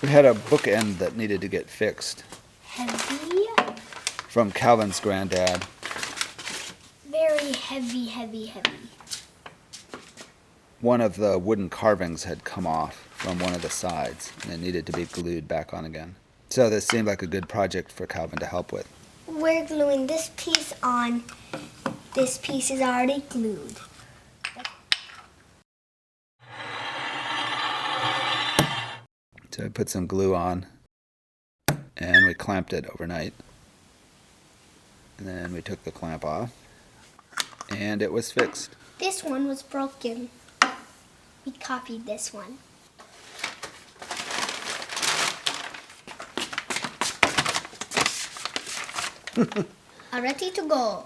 We had a bookend that needed to get fixed. Heavy? From Calvin's granddad. Very heavy, heavy, heavy. One of the wooden carvings had come off from one of the sides, and it needed to be glued back on again. So this seemed like a good project for Calvin to help with. We're gluing this piece on. This piece is already glued. So I put some glue on, and we clamped it overnight. And then we took the clamp off, and it was fixed. This one was broken. We copied this one. Ready to go.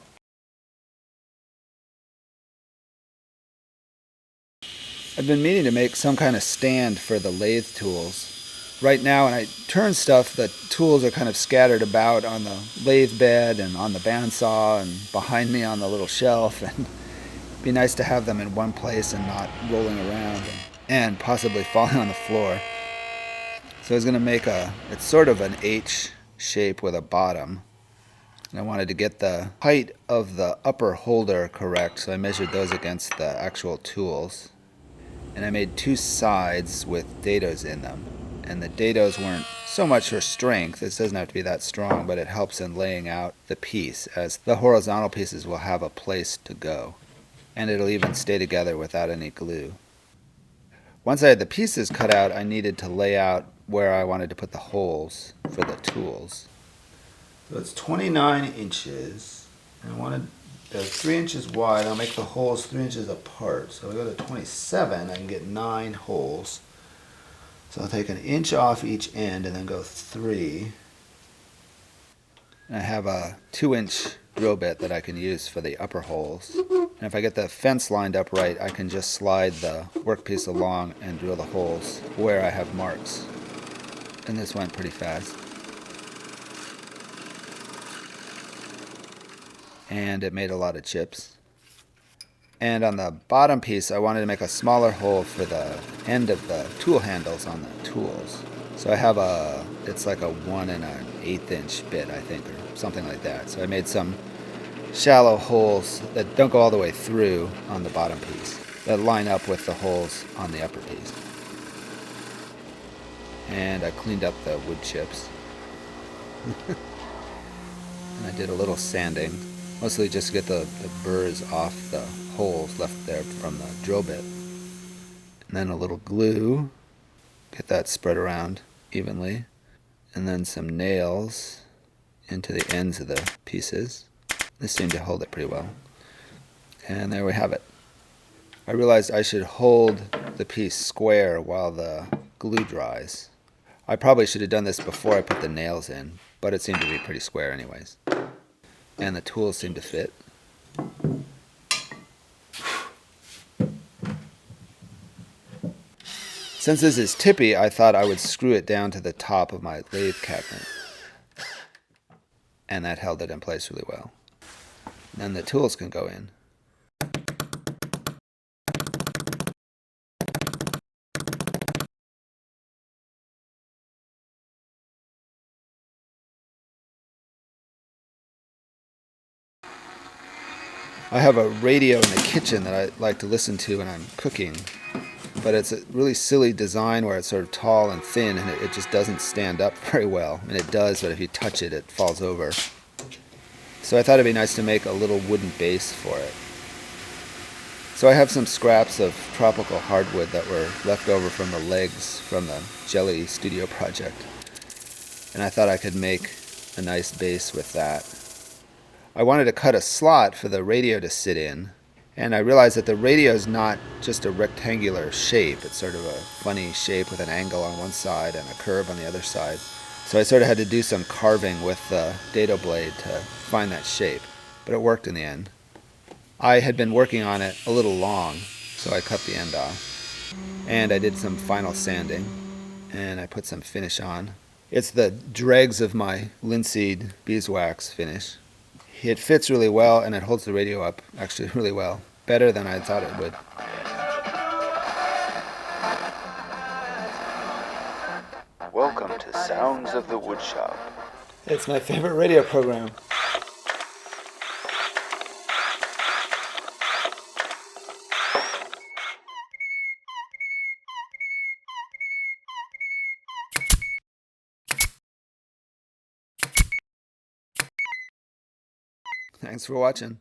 I've been meaning to make some kind of stand for the lathe tools. Right now, when I turn stuff, the tools are kind of scattered about on the lathe bed and on the bandsaw and behind me on the little shelf. And it'd be nice to have them in one place and not rolling around and possibly falling on the floor. So I was going to make it's sort of an H shape with a bottom. And I wanted to get the height of the upper holder correct, so I measured those against the actual tools. And I made two sides with dados in them. And the dados weren't so much for strength. This doesn't have to be that strong, but it helps in laying out the piece, as the horizontal pieces will have a place to go. And it'll even stay together without any glue. Once I had the pieces cut out, I needed to lay out where I wanted to put the holes for the tools. So it's 29 inches. And I wanted 3 inches wide. I'll make the holes 3 inches apart. So I go to 27, I can get 9 holes. So I'll take an inch off each end and then go 3. And I have a 2-inch drill bit that I can use for the upper holes. And if I get the fence lined up right, I can just slide the workpiece along and drill the holes where I have marks. And this went pretty fast. And it made a lot of chips. And on the bottom piece, I wanted to make a smaller hole for the end of the tool handles on the tools. So I have it's like a 1 1/8 inch bit, I think, or something like that. So I made some shallow holes that don't go all the way through on the bottom piece, that line up with the holes on the upper piece. And I cleaned up the wood chips. And I did a little sanding, mostly just to get the burrs off the holes left there from the drill bit. And then a little glue, get that spread around evenly. And then some nails into the ends of the pieces. This seemed to hold it pretty well. And there we have it. I realized I should hold the piece square while the glue dries. I probably should have done this before I put the nails in, but it seemed to be pretty square anyways. And the tools seem to fit. Since this is tippy, I thought I would screw it down to the top of my lathe cabinet. And that held it in place really well. Then the tools can go in. I have a radio in the kitchen that I like to listen to when I'm cooking, but it's a really silly design where it's sort of tall and thin, and it just doesn't stand up very well. I mean, it does, but if you touch it, it falls over. So I thought it'd be nice to make a little wooden base for it. So I have some scraps of tropical hardwood that were left over from the legs from the Jelly Studio project, and I thought I could make a nice base with that. I wanted to cut a slot for the radio to sit in, and I realized that the radio is not just a rectangular shape. It's sort of a funny shape with an angle on one side and a curve on the other side. So I sort of had to do some carving with the dado blade to find that shape, but it worked in the end. I had been working on it a little long, so I cut the end off. And I did some final sanding, and I put some finish on. It's the dregs of my linseed beeswax finish. It fits really well, and it holds the radio up actually really well, better than I thought it would. Well, Welcome to Sounds of the Woodshop. It's my favorite radio program. Thanks for watching.